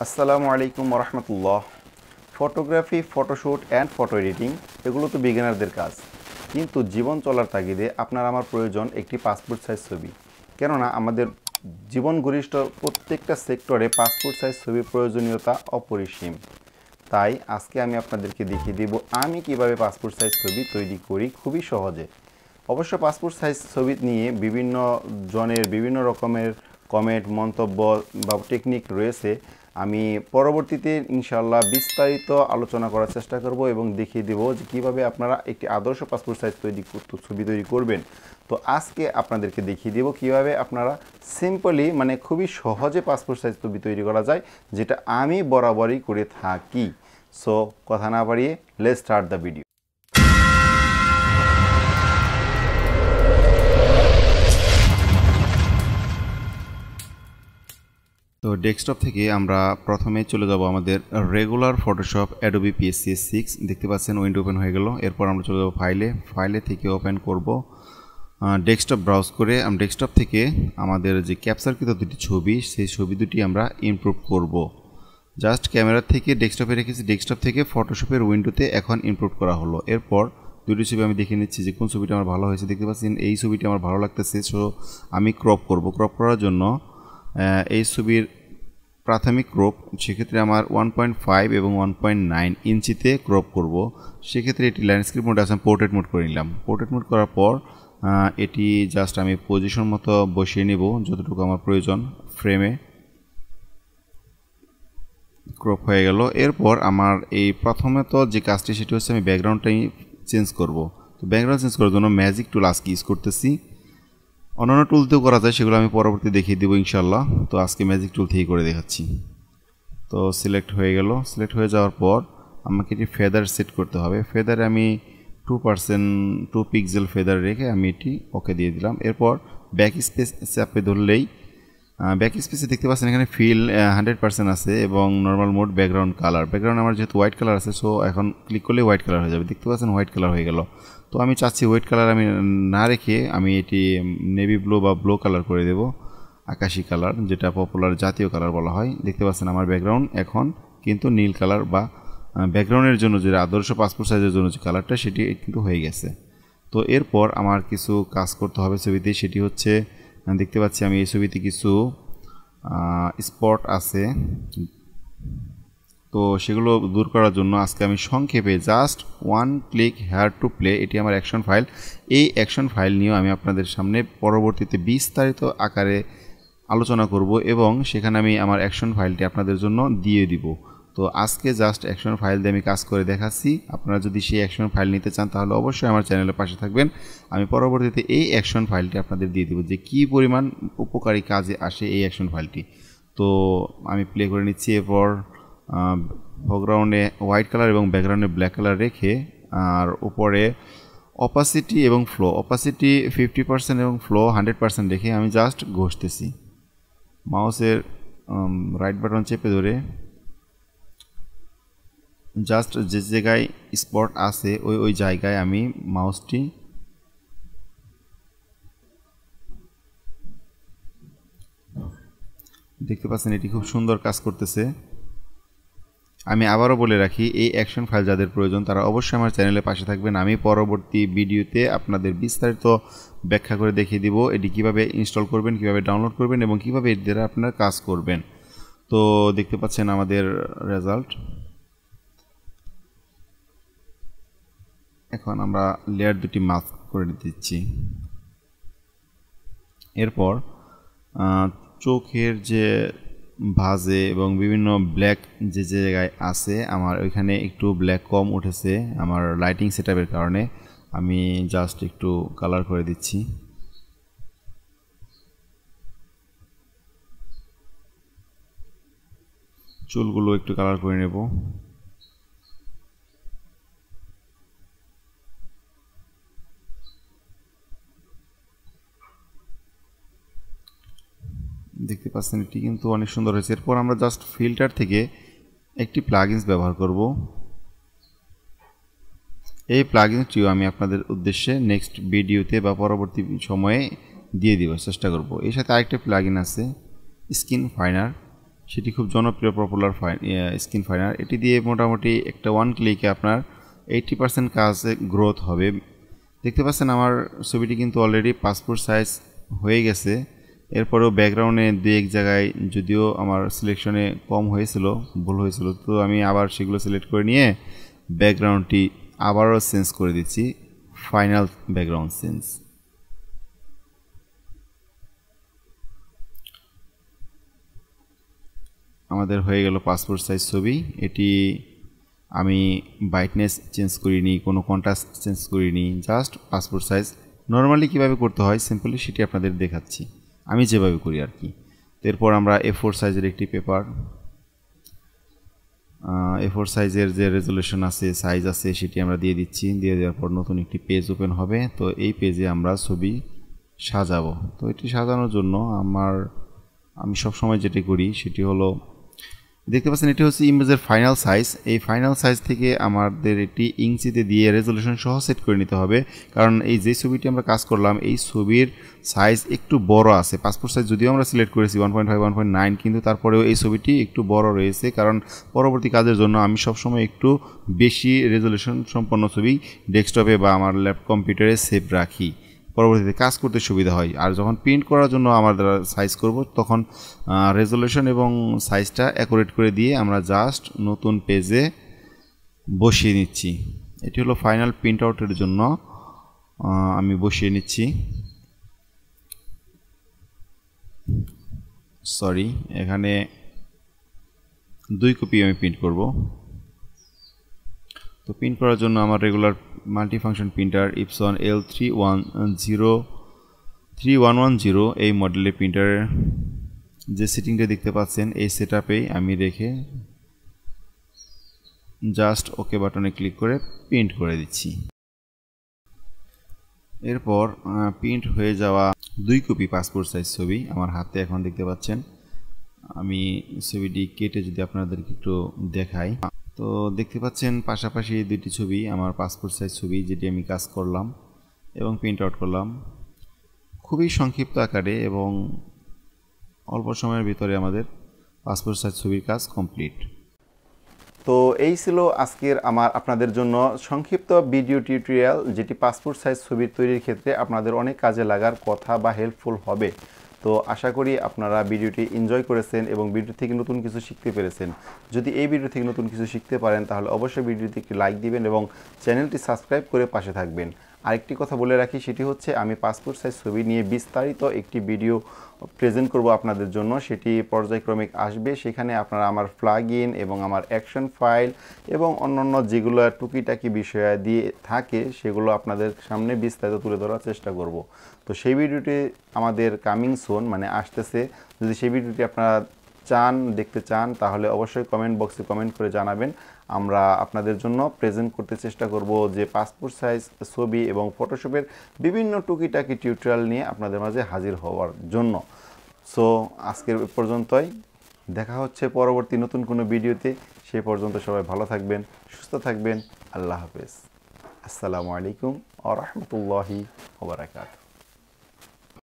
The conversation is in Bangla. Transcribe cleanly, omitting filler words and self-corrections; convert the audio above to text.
আসসালামু আলাইকুম ওরহমতুল্লাহ। Photography, photoshoot and photo editing এগুলো তো বিগিনারদের কাজ, কিন্তু জীবন চলার তাগিদে আপনার আমার প্রয়োজন একটি পাসপোর্ট সাইজ ছবি। কেননা আমাদের জীবন ঘনিষ্ঠ প্রত্যেকটা সেক্টরে পাসপোর্ট সাইজ ছবির প্রয়োজনীয়তা অপরিসীম। তাই আজকে আমি আপনাদেরকে দেখিয়ে দেব আমি কিভাবে পাসপোর্ট সাইজ ছবি তৈরি করি খুবই সহজে। অবশ্য পাসপোর্ট সাইজ ছবি নিয়ে বিভিন্ন জনের বিভিন্ন রকমের কমেন্ট, মন্তব্য বা টেকনিক রয়েছে। আমি পরবর্তীতে ইনশাআল্লাহ বিস্তারিত আলোচনা করার চেষ্টা করব এবং দেখিয়ে দেব যে কীভাবে আপনারা একটি আদর্শ পাসপোর্ট সাইজ ছবি তৈরি করবেন। তো আজকে আপনাদেরকে দেখিয়ে দেব কীভাবে আপনারা সিম্পলি খুবই সহজে পাসপোর্ট সাইজ ছবি তৈরি করা যায়, যেটা আমি বরাবরই করে থাকি। সো কথা না বাড়িয়ে লেটস স্টার্ট দ্য ভিডিও। তো ডেস্কটপ থেকে আমরা প্রথমে চলে যাব আমাদের রেগুলার ফটোশপ অ্যাডোবি CS6। দেখতে পাচ্ছেন উইন্ডো ওপেন হয়ে গেল। এরপর আমরা চলে যাব ফাইলে থেকে ওপেন করব ডেস্কটপ ব্রাউজ করে। আমরা ডেস্কটপ থেকে আমাদের যে ক্যাপচারকৃত দুটি ছবি, সেই ছবি দুটি আমরা ইমপ্রুভ করব। জাস্ট ক্যামেরা থেকে ডেস্কটপে রেখেছি, ডেস্কটপ থেকে ফটোশপের উইন্ডোতে এখন ইমপ্রুভ করা হলো। এরপর দুটি ছবি আমি দেখে নিচ্ছি যে কোন ছবিটা আমার ভালো হয়েছে। দেখতে পাচ্ছেন এই ছবিটি আমার ভালো লাগতেছে, সো আমি ক্রপ করব। ক্রপ করার জন্য এই ছবির প্রাথমিক ক্রপ, সেক্ষেত্রে আমার 1.5 এবং 1.9 ইঞ্চিতে ক্রপ করব। সেক্ষেত্রে এটি ল্যান্ডস্কেপ মোডে আছে, পোর্ট্রেট মোড করে নিলাম। পোর্ট্রেট মোড করার পর এটি জাস্ট আমি পজিশন মতো বসিয়ে নেব যতটুকু আমার প্রয়োজন। ফ্রেমে ক্রপ হয়ে গেল। এরপর আমার এই প্রথমে তো যে কাজটি সেটি হচ্ছে আমি ব্যাকগ্রাউন্ডটাই চেঞ্জ করব। তো ব্যাকগ্রাউন্ড চেঞ্জ করার জন্য ম্যাজিক টুল আজকে ইউজ করতেছি। অন্যান্য টুল দিয়েও করা যায়, সেগুলো আমি পরবর্তী দেখিয়ে দেবো ইনশাআল্লাহ। তো আজকে ম্যাজিক টুল থেকে করে দেখাচ্ছি। তো সিলেক্ট হয়ে গেল। সিলেক্ট হয়ে যাওয়ার পর আমাকে এটি ফেদার সেট করতে হবে। ফেদারে আমি 2 পিক্সেল ফেদার রেখে আমি এটি ওকে দিয়ে দিলাম। এরপর ব্যাক স্পেস চাপে ধরলেই ব্যাক স্পেসে দেখতে পাচ্ছেন এখানে ফিল 100% আছে এবং normal mode background colour. Background আমার যেহেতু হোয়াইট কালার আছে, সো এখন ক্লিক করলে হোয়াইট কালার হয়ে যাবে। দেখতে পাচ্ছেন হোয়াইট কালার হয়ে গেল। তো আমি চাচ্ছি হোয়াইট কালার আমি না রেখে আমি এটি নেভি ব্লু বা ব্লু কালার করে দেব, আকাশি কালার, যেটা পপুলার জাতীয় কালার বলা হয়। দেখতে পাচ্ছেন আমার ব্যাকগ্রাউন্ড এখন কিন্তু নীল কালার, বা ব্যাকগ্রাউন্ডের জন্য যে আদর্শ পাসপোর্ট সাইজের জন্য যে কালারটা সেটি কিন্তু হয়ে গেছে। তো এরপর আমার কিছু কাজ করতে হবে ছবিতে, সেটি হচ্ছে দেখতে পাচ্ছি আমি এই ছবিতে কিছু স্পট আছে, তো সেগুলো দূর করার জন্য আজকে আমি সংক্ষেপে just 1 click here to play, এটি আমার অ্যাকশন ফাইল। এই অ্যাকশন ফাইল নিয়েও আমি আপনাদের সামনে পরবর্তীতে বিস্তারিত আকারে আলোচনা করব এবং সেখানে আমি আমার অ্যাকশন ফাইলটি আপনাদের জন্য দিয়ে দিব। তো আজকে জাস্ট অ্যাকশন ফাইল দিয়ে আমি কাজ করে দেখাচ্ছি। আপনারা যদি সেই অ্যাকশন ফাইল নিতে চান তাহলে অবশ্যই আমার চ্যানেলের পাশে থাকবেন। আমি পরবর্তীতে এই অ্যাকশন ফাইলটি আপনাদের দিয়ে দেব যে কী পরিমাণ উপকারী কাজে আসে এই অ্যাকশন ফাইলটি। তো আমি প্লে করে নিচ্ছি। এরপর ফোরগ্রাউন্ডে হোয়াইট কালার এবং ব্যাকগ্রাউন্ডে ব্ল্যাক কালার রেখে আর উপরে অপাসিটি এবং ফ্লো, অপাসিটি 50% এবং ফ্লো 100% রেখে আমি জাস্ট ঘষতেছি। মাউসের রাইট বাটন চেপে ধরে জাস্ট যে জায়গায় স্পট আছে ওই জায়গায় আমি মাউসটি দেখতে পাচ্ছেন এটি খুব সুন্দর কাজ করতেছে। আমি আবারও বলে রাখি, এই অ্যাকশন ফাইল যাদের প্রয়োজন তারা অবশ্যই আমার চ্যানেলের পাশে থাকবেন। আমি পরবর্তী ভিডিওতে আপনাদের বিস্তারিত ব্যাখ্যা করে দেখিয়ে দিব এটি কিভাবে ইনস্টল করবেন, কিভাবে ডাউনলোড করবেন এবং কিভাবে এর দ্বারা আপনারা কাজ করবেন। তো দেখতে পাচ্ছেন আমাদের রেজাল্ট। এখন আমরা লেয়ার দুটি মাস্ক করে দিচ্ছি। এরপর চোখের যে ভাঁজে এবং বিভিন্ন ব্ল্যাক যে জায়গায় আছে আমার ওইখানে একটু ব্ল্যাক কম উঠেছে আমার লাইটিং সেটআপের কারণে, আমি জাস্ট একটু কালার করে দিচ্ছি। চুলগুলো একটু কালার করে নেব। দেখতে পাচ্ছেন এটি কিন্তু অনেক সুন্দর হয়েছে। এরপর আমরা জাস্ট ফিল্টার থেকে একটি প্লাগইনস ব্যবহার করব। এই প্লাগইনসটিও আমি আপনাদের উদ্দেশ্যে নেক্সট ভিডিওতে বা পরবর্তী সময়ে দিয়ে দেওয়ার চেষ্টা করব। এর সাথে আরেকটা প্লাগইন আছে স্কিন ফাইনার, সেটি খুব জনপ্রিয় পপুলার স্ক্রিন ফাইনার। এটি দিয়ে মোটামুটি একটা ওয়ান ক্লিকে আপনার 80% কাজে গ্রোথ হবে। দেখতে পাচ্ছেন আমার ছবিটি কিন্তু অলরেডি পাসপোর্ট সাইজ হয়ে গেছে। এরপরেও ব্যাকগ্রাউন্ডে দু এক জায়গায় যদিও আমার সিলেকশনে কম হয়েছিল, ভুল হয়েছিল, তো আমি আবার সেগুলো সিলেক্ট করে নিয়ে ব্যাকগ্রাউন্ডটি আবারও চেঞ্জ করে দিচ্ছি, ফাইনাল ব্যাকগ্রাউন্ড চেঞ্জ। আমাদের হয়ে গেল পাসপোর্ট সাইজ ছবি। এটি আমি ব্রাইটনেস চেঞ্জ করিনি, কোনো কন্ট্রাস্ট চেঞ্জ করিনি, জাস্ট পাসপোর্ট সাইজ নর্মালি কীভাবে করতে হয় সিম্পলি সেটি আপনাদের দেখাচ্ছি, আমি যেভাবে করি আর কি। এরপর আমরা A4 সাইজের একটি পেপার, A4 সাইজের যে রেজলিউশন আছে, সাইজ আছে, সেটি আমরা দিয়ে দিচ্ছি। দিয়ে দেওয়ার পর নতুন একটি পেজ ওপেন হবে। তো এই পেজে আমরা ছবি সাজাবো। তো এটি সাজানোর জন্য আমি সবসময় যেটি করি সেটি হলো, দেখতে পাচ্ছেন এটি হচ্ছে ইমেজের ফাইনাল সাইজ। এই ফাইনাল সাইজ থেকে আমাদের এটি ইঞ্চিতে দিয়ে রেজলিউশন সহ সেট করে নিতে হবে, কারণ এই যে ছবিটি আমরা কাজ করলাম এই ছবির সাইজ একটু বড় আছে। পাসপোর্ট সাইজ যদিও আমরা সিলেক্ট করেছি 1.5 1.9, কিন্তু তারপরেও এই ছবিটি একটু বড় রয়েছে, কারণ পরবর্তী কাজের জন্য আমি সবসময় একটু বেশি রেজলিউশন সম্পন্ন ছবি ডেস্কটপে বা আমার ল্যাপটপ কম্পিউটারে সেভ রাখি, পরবর্তীতে কাজ করতে সুবিধা হয়। আর যখন প্রিন্ট করার জন্য আমরা সাইজ করব তখন রেজলিউশন এবং সাইজটা অ্যাকুরেট করে দিয়ে আমরা জাস্ট নতুন পেজে বসিয়ে নিচ্ছি। এটি হলো ফাইনাল প্রিন্ট আউটের জন্য আমি বসিয়ে নিচ্ছি। সরি, এখানে 2 কপি আমি প্রিন্ট করব। তো প্রিন্ট করার জন্য আমার regular multifunction printer Epson L3110 এই মডেলের প্রিন্টারের যে সেটিংটা দেখতে পাচ্ছেন এই সেটআপেই আমি রেখে জাস্ট ওকে বাটনে ক্লিক করে প্রিন্ট করে দিচ্ছি। এরপর প্রিন্ট হয়ে যাওয়া 2 কপি পাসপোর্ট সাইজ ছবি আমার হাতে এখন দেখতে পাচ্ছেন। আমি ছবিটি কেটে যদি আপনাদেরকে একটু দেখাই, তো দেখতে পাচ্ছেন পাশাপাশি 2টি ছবি আমার পাসপোর্ট সাইজ ছবি, যেটি আমি কাজ করলাম এবং প্রিন্ট আউট করলাম খুবই সংক্ষিপ্ত আকারে, এবং অল্প সময়ের ভিতরে আমাদের পাসপোর্ট সাইজ ছবির কাজ কমপ্লিট। তো এই ছিল আজকের আপনাদের জন্য সংক্ষিপ্ত ভিডিও টিউটোরিয়াল, যেটি পাসপোর্ট সাইজ ছবির তৈরির ক্ষেত্রে আপনাদের অনেক কাজে লাগার কথা বা হেল্পফুল হবে। তো আশা করি আপনারা ভিডিওটি এনজয় করেছেন এবং ভিডিও থেকে নতুন কিছু শিখতে পেরেছেন। যদি এই ভিডিও থেকে নতুন কিছু শিখতে পারেন তাহলে অবশ্যই ভিডিওতে একটি লাইক দিবেন এবং চ্যানেলটি সাবস্ক্রাইব করে পাশে থাকবেন। আরেকটি কথা বলে রাখি, সেটি হচ্ছে আমি পাসপোর্ট সাইজ ছবি নিয়ে বিস্তারিত একটি ভিডিও প্রেজেন্ট করব আপনাদের জন্য, সেটি পর্যায়ক্রমিক আসবে। সেখানে আপনারা আমার প্লাগইন এবং আমার অ্যাকশন ফাইল এবং অন্যান্য যেগুলো টুকিটাকি বিষয় দিয়ে থাকে সেগুলো আপনাদের সামনে বিস্তারিত তুলে ধরার চেষ্টা করব। তো সেই ভিডিওটি আমাদের কামিং সুন মানে আসতেছে। যদি সেই ভিডিওটি আপনারা দেখতে চান তাহলে অবশ্যই কমেন্ট বক্সে কমেন্ট করে জানাবেন। আমরা আপনাদের জন্য প্রেজেন্ট করতে চেষ্টা করব যে পাসপোর্ট সাইজ ছবি এবং ফটোশপের বিভিন্ন টুকিটাকি টিউটোরিয়াল নিয়ে আপনাদের মাঝে হাজির হওয়ার জন্য। সো আজকের পর্যন্তই, দেখা হচ্ছে পরবর্তী নতুন কোনো ভিডিওতে। সেই পর্যন্ত সবাই ভালো থাকবেন, সুস্থ থাকবেন। আল্লাহ হাফেজ। আসসালামু আলাইকুম ওয়া রাহমাতুল্লাহি ওয়া বারাকাতুহু।